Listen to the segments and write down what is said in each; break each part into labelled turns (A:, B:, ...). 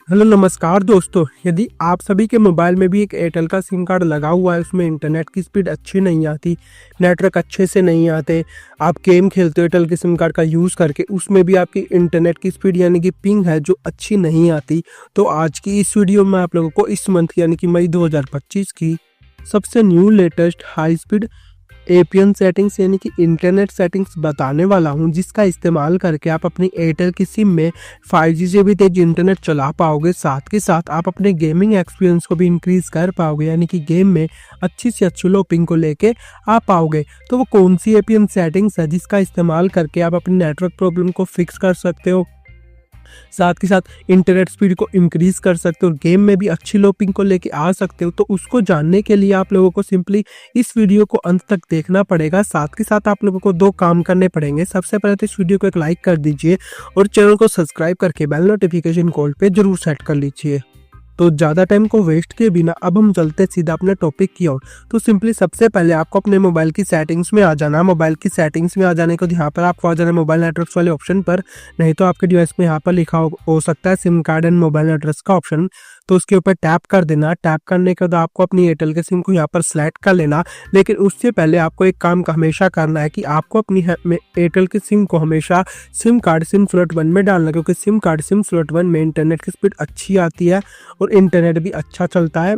A: Hello नमस्कार दोस्तों। यदि आप सभी के मोबाइल में भी एक एयरटेल का सिम कार्ड लगा हुआ है, उसमें इंटरनेट की स्पीड अच्छी नहीं आती, नेटवर्क अच्छे से नहीं आते, आप गेम खेलते हो एयरटेल के सिम कार्ड का यूज़ करके, उसमें भी आपकी इंटरनेट की स्पीड यानी कि पिंग है जो अच्छी नहीं आती, तो आज की इस वीडियो में आप लोगों को इस मंथ यानी कि मई 2025 की सबसे new latest high speed APN settings यानी कि इंटरनेट सेटिंग्स बताने वाला हूं, जिसका इस्तेमाल करके आप अपनी एयरटेल की सिम में 5G से भी तेज इंटरनेट चला पाओगे। साथ के साथ आप अपने गेमिंग एक्सपीरियंस को भी इंक्रीज कर पाओगे, यानी कि गेम में अच्छी से अच्छी लो पिंग को लेके आ पाओगे। तो वो कौन सी एपीएन सेटिंग्स है जिसका इस्तेमाल करके आप अपनी नेटवर्क प्रॉब्लम को फिक्स कर सकते हो, साथ के साथ इंटरनेट स्पीड को इंक्रीज कर सकते हो, गेम में भी अच्छी लो पिंग को लेके आ सकते हो। तो उसको जानने के लिए आप लोगों को सिंपली इस वीडियो को अंत तक देखना पड़ेगा। साथ के साथ आप लोगों को दो काम करने पड़ेंगे। सबसे पहले तो इस वीडियो को एक लाइक कर दीजिए और चैनल को सब्सक्राइब करके बेल नोटिफिकेशन कॉल पे जरूर सेट कर लीजिए। तो ज़्यादा टाइम को वेस्ट किए बिना अब हम चलते सीधा अपने टॉपिक की ओर। तो सिंपली सबसे पहले आपको अपने मोबाइल की सेटिंग्स में आ जाना। मोबाइल की सेटिंग्स में आ जाने को यहाँ पर आपको आ जाना मोबाइल नेटवर्क्स वाले ऑप्शन पर, नहीं तो आपके डिवाइस में यहाँ पर लिखा हो सकता है SIM card and mobile networks का ऑप्शन। तो उसके ऊपर टैप कर देना। टैप करने के बाद आपको अपनी एयरटेल के सिम को यहाँ पर सेलेक्ट कर लेना। लेकिन उससे पहले आपको एक काम का हमेशा करना है कि आपको अपनी एयरटेल के सिम को हमेशा सिम कार्ड सिम स्लॉट 1 में डालना, क्योंकि सिम कार्ड सिम स्लॉट 1 में इंटरनेट की स्पीड अच्छी आती है और इंटरनेट भी अच्छा चलता है,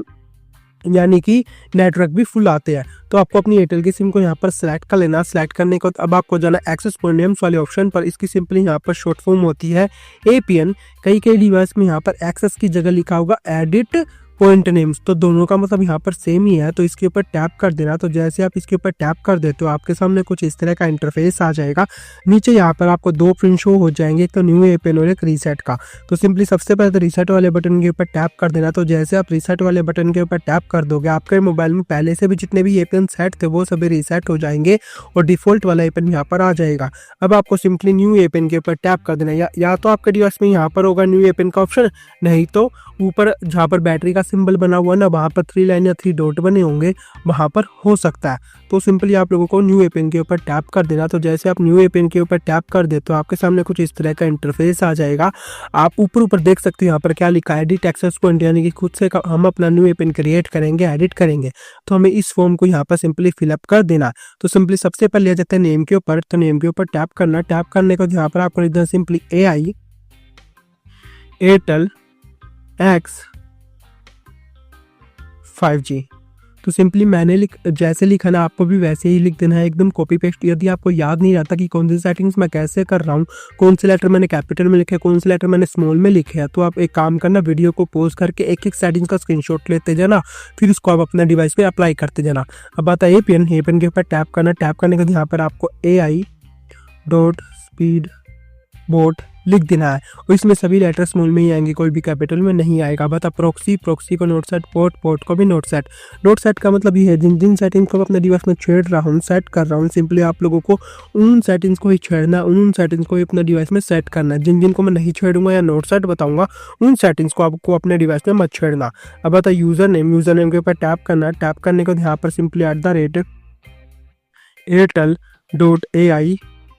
A: यानी कि नेटवर्क भी फुल आते हैं। तो आपको अपनी एयरटेल की सिम को यहाँ पर सेलेक्ट कर लेना। सेलेक्ट करने के बाद अब आपको जाना एक्सेस पॉइंट नेम्स वाले ऑप्शन पर। इसकी सिंपली यहाँ पर शॉर्ट फॉर्म होती है एपीएन। कई डिवाइस में यहाँ पर एक्सेस की जगह लिखा होगा एडिट पॉइंट नेम्स, तो दोनों का मतलब यहाँ पर सेम ही है। तो इसके ऊपर टैप कर देना। तो जैसे आप इसके ऊपर टैप कर देते हो आपके सामने कुछ इस तरह का इंटरफेस आ जाएगा। नीचे यहाँ पर आपको दो ऑप्शन शो हो जाएंगे, एक तो न्यू एपीएन और एक रीसेट का। तो सिंपली सबसे पहले तो रीसेट वाले बटन के ऊपर टैप कर देना। तो जैसे आप रीसेट वाले बटन के ऊपर टैप कर दोगे, आपके मोबाइल में पहले से भी जितने भी एपीएन सेट थे वो सभी रीसेट हो जाएंगे और डिफॉल्ट वाला एपीएन यहाँ पर आ जाएगा। अब आपको सिंपली न्यू एपीएन के ऊपर टैप कर देना। या तो आपके डिवाइस में यहाँ पर होगा न्यू एपीएन का ऑप्शन, नहीं तो ऊपर जहाँ पर बैटरी का सिंबल बना हुआ ना, वहाँ पर 3 लाइन या 3 डॉट बने होंगे, वहाँ पर हो सकता है। तो सिंपली आप लोगों को न्यू एपीएन के ऊपर टैप कर देना। तो जैसे आप न्यू एपीएन के ऊपर टैप कर दे तो आपके सामने कुछ इस तरह का इंटरफेस आ जाएगा। आप ऊपर देख सकते हो यहाँ पर क्या लिखा है, एडिट एक्सेस पॉइंट, यानी कि खुद से हम अपना न्यू एपीएन क्रिएट करेंगे, एडिट करेंगे। तो हमें इस फॉर्म को यहाँ पर सिंपली फिलअप कर देना। तो सिंपली सबसे पहले आ जाते हैं नेम के ऊपर। तो नेम के ऊपर टैप करना। टैप करने को यहाँ पर आपको लिखना simply AI Airtel X 5G। तो सिंपली मैंने जैसे लिखा ना, आपको भी वैसे ही लिख देना है, एकदम कॉपी पेस्ट। यदि आपको याद नहीं रहता कि कौन सी सेटिंग्स मैं कैसे कर रहा हूँ, कौन से लेटर मैंने कैपिटल में लिखे, कौन से लेटर मैंने स्मॉल में लिखे हैं, तो आप एक काम करना, वीडियो को पॉज करके एक एक सेटिंग्स का स्क्रीनशॉट लेते जाना, फिर उसको आप अपने डिवाइस पे अप्लाई करते जाना। अब आता है एपीएन के ऊपर टैप करना। टैप करने के बाद यहाँ पर आपको AI .speed बोट लिख देना है और इसमें सभी लेटर स्मॉल में ही आएंगे, कोई भी कैपिटल में नहीं आएगा। बता प्रोक्सी को नोट सेट, पोर्ट को भी नोट सेट का मतलब ये है जिन सेटिंग्स को अपने डिवाइस में छेड़ रहा हूँ, सेट कर रहा हूँ, सिंपली आप लोगों को उन सेटिंग्स को ही छेड़ना, उन सेटिंग्स को ही अपने डिवाइस में सेट करना है। जिन को मैं नहीं छेड़ूंगा या नोट सेट बताऊंगा, उन सेटिंग्स को आपको अपने डिवाइस में मत छेड़ना। अब आता यूजर नेम के ऊपर टैप करना। टैप करने को यहाँ पर सिंपली @airtel.ai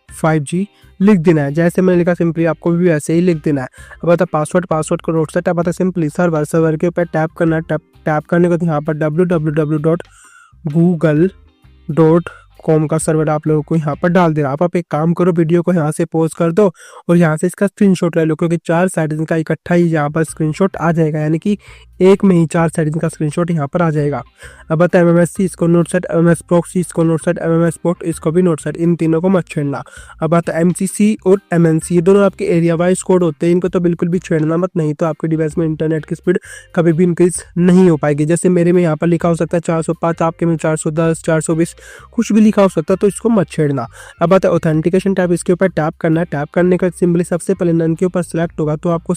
A: 5G लिख देना है। जैसे मैंने लिखा सिंपली आपको भी वैसे ही लिख देना है। अब आता पासवर्ड को नोट सेट। अब आता सिंपली सर्वर के ऊपर टैप करना। टैप करने को यहाँ पर www.google.com का सर्वर आप लोगों को यहाँ पर डाल देना। आप एक काम करो, वीडियो को यहाँ से पॉज कर दो और यहाँ से इसका स्क्रीनशॉट ले लो, क्योंकि 4 सेटिंग्स का इकट्ठा ही यहाँ पर स्क्रीनशॉट आ जाएगा, यानी कि एक में ही 4 सेटिंग्स का स्क्रीनशॉट यहाँ पर आ जाएगा। अब बता MMSC इसको नोट सेट, MMS प्रॉक्सी इसको नोट सेट, MMS पोर्ट इसको भी नोट सेट, इन तीनों को मत छेड़ना। अब आता MCC और MNC, ये दोनों आपके एरिया वाइज कोड होते हैं, इनको तो बिल्कुल भी छेड़ना मत, नहीं तो आपके डिवाइस में इंटरनेट की स्पीड कभी भी इंक्रीज नहीं हो पाएगी। जैसे मेरे में यहाँ पर लिखा हो सकता है 405, आपके में 410, 420, कुछ भी लिखा हो सकता है, तो इसको मत छेड़ना। अब आता है ऑथेंटिकेशन टैब, इसके ऊपर टैप करना। टैप करने का सिंपली सबसे पहले नन के ऊपर सेलेक्ट होगा, तो आपको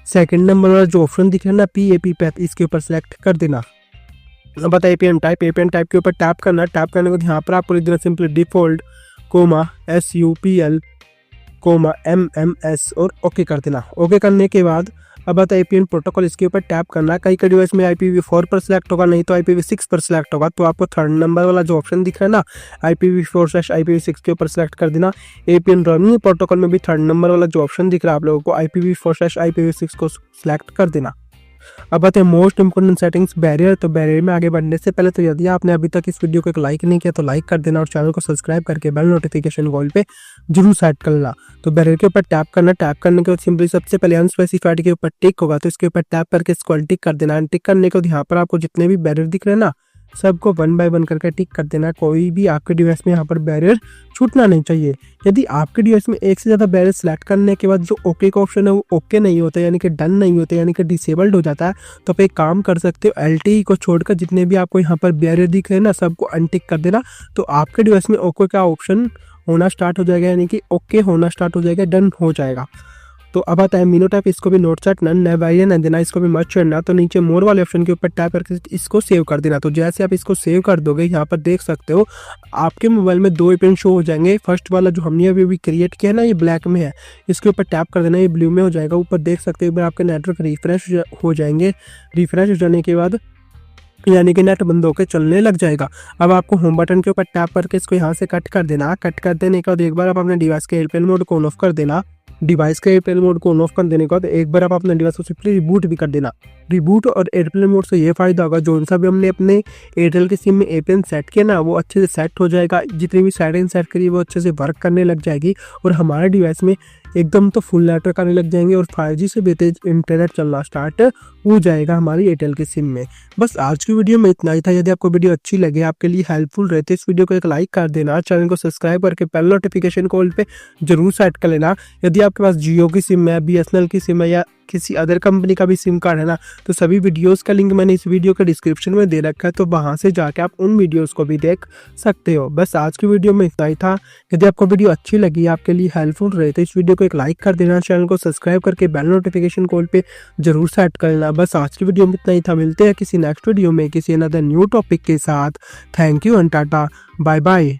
A: सेकंड नंबर वाला जो ऑप्शन दिख रहा है ना PAP पैथ, इसके ऊपर सेलेक्ट कर देना। अब बता एपीएन टाइप के ऊपर टैप करना। टैप करने के बाद यहाँ पर आपको लिख देना सिंपली डिफॉल्ट SUPL MMS और ओके कर देना। ओके करने के बाद अब आता है APN प्रोटोकॉल, इसके ऊपर टैप करना। कई कई डिवाइस में IPv4 पर सिलेक्ट होगा, नहीं तो IPv6 पर सिलेक्ट होगा। तो आपको थर्ड नंबर वाला जो ऑप्शन दिख रहा है ना IPv4/IPv6 के ऊपर सिलेक्ट कर देना। APN रोमिंग प्रोटोकॉल में भी थर्ड नंबर वाला जो ऑप्शन दिख रहा है आप लोगों को IPv4/IPv6 को सिलेक्ट कर देना। अब आते हैं मोस्ट इंपोर्टेंट सेटिंग्स, बैरियर। तो बैरियर में आगे बढ़ने से पहले तो यदि आपने अभी तक इस वीडियो को एक लाइक नहीं किया तो लाइक कर देना और चैनल को सब्सक्राइब करके बेल नोटिफिकेशन कॉल पे जरूर सेट कर लेना। तो बैरियर के ऊपर टैप करना। टैप करने के बाद सिंपली सबसे पहले अनस्पेसिफाइड के ऊपर टिक होगा, तो इसके ऊपर टैप करके इसको अनटिक कर देना। अनटिक करने के बाद यहाँ पर आपको जितने भी बैरियर दिख रहे हैं ना सबको 1 बाय 1 करके टिक कर देना। कोई भी आपके डिवाइस में यहाँ पर बैरियर छूटना नहीं चाहिए। यदि आपके डिवाइस में एक से ज़्यादा बैरियर सेलेक्ट करने के बाद जो ओके का ऑप्शन है वो ओके नहीं होता, यानी कि डन नहीं होता, यानी कि डिसेबल्ड हो जाता है, तो आप एक काम कर सकते हो LTE को छोड़कर जितने भी आपको यहाँ पर बैरियर दिख रहे हैं ना सबको अनटिक कर देना। तो आपके डिवाइस में ओके का ऑप्शन होना स्टार्ट हो जाएगा, यानी कि ओके होना स्टार्ट हो जाएगा, डन हो जाएगा। तो अब आता है मीनो टाइप, इसको भी नोट सेट नन बैरियर न देना, इसको भी मत छोड़ना। तो नीचे मोर वाले ऑप्शन के ऊपर टैप करके इसको सेव कर देना। तो जैसे आप इसको सेव कर दोगे यहाँ पर देख सकते हो आपके मोबाइल में 2 APN शो हो जाएंगे। फर्स्ट वाला जो हमने अभी क्रिएट किया है ना ये ब्लैक में है, इसके ऊपर टैप कर देना, ये ब्लू में हो जाएगा। ऊपर देख सकते हो आपके नेटवर्क रिफ्रेश हो जाएंगे। रिफ्रेश हो जाने के बाद यानी कि नेट बंद होकर चलने लग जाएगा। अब आपको होम बटन के ऊपर टैप करके इसको यहाँ से कट कर देना। कट कर देने के बाद एक बार आप अपने डिवाइस के एयरप्लेन मोड को ऑन ऑफ कर देना। डिवाइस के एयरप्लेन मोड को ऑन ऑफ कर देने के बाद एक बार आप अपने डिवाइस को सिंपली रिबूट भी कर देना। रिबूट और एयरप्लेन मोड से ये फायदा होगा जो सा भी हमने अपने एयरटेल के सिम में APN सेट किया ना वो अच्छे से सेट हो जाएगा। जितनी भी सेटिंग सेट करी वो अच्छे से वर्क करने लग जाएगी और हमारे डिवाइस में एकदम तो फुल नेटवर्क आने लग जाएंगे और 5G से भी तेज इंटरनेट चलना स्टार्ट हो जाएगा हमारी एयरटेल के सिम में। बस आज की वीडियो में इतना ही था। यदि आपको वीडियो अच्छी लगे, आपके लिए हेल्पफुल रहते, इस वीडियो को एक लाइक कर देना, चैनल को सब्सक्राइब करके बेल नोटिफिकेशन कॉल पे जरूर सेट कर लेना। यदि आपके पास जियो की सिम है, BSNL की सिम है या किसी अदर कंपनी का भी सिम कार्ड है ना तो सभी वीडियोस का लिंक मैंने इस वीडियो के डिस्क्रिप्शन में दे रखा है, तो वहां से जाके आप उन वीडियोस को भी देख सकते हो। बस आज की वीडियो में इतना ही था। यदि आपको वीडियो अच्छी लगी, आपके लिए हेल्पफुल रहे तो इस वीडियो को एक लाइक कर देना, चैनल को सब्सक्राइब करके बेल नोटिफिकेशन कॉल पे जरूर सेट कर लेना। बस आज की वीडियो में इतना ही था। मिलते हैं किसी नेक्स्ट वीडियो में किसी अनदर न्यू टॉपिक के साथ। Thank you and tata, bye bye.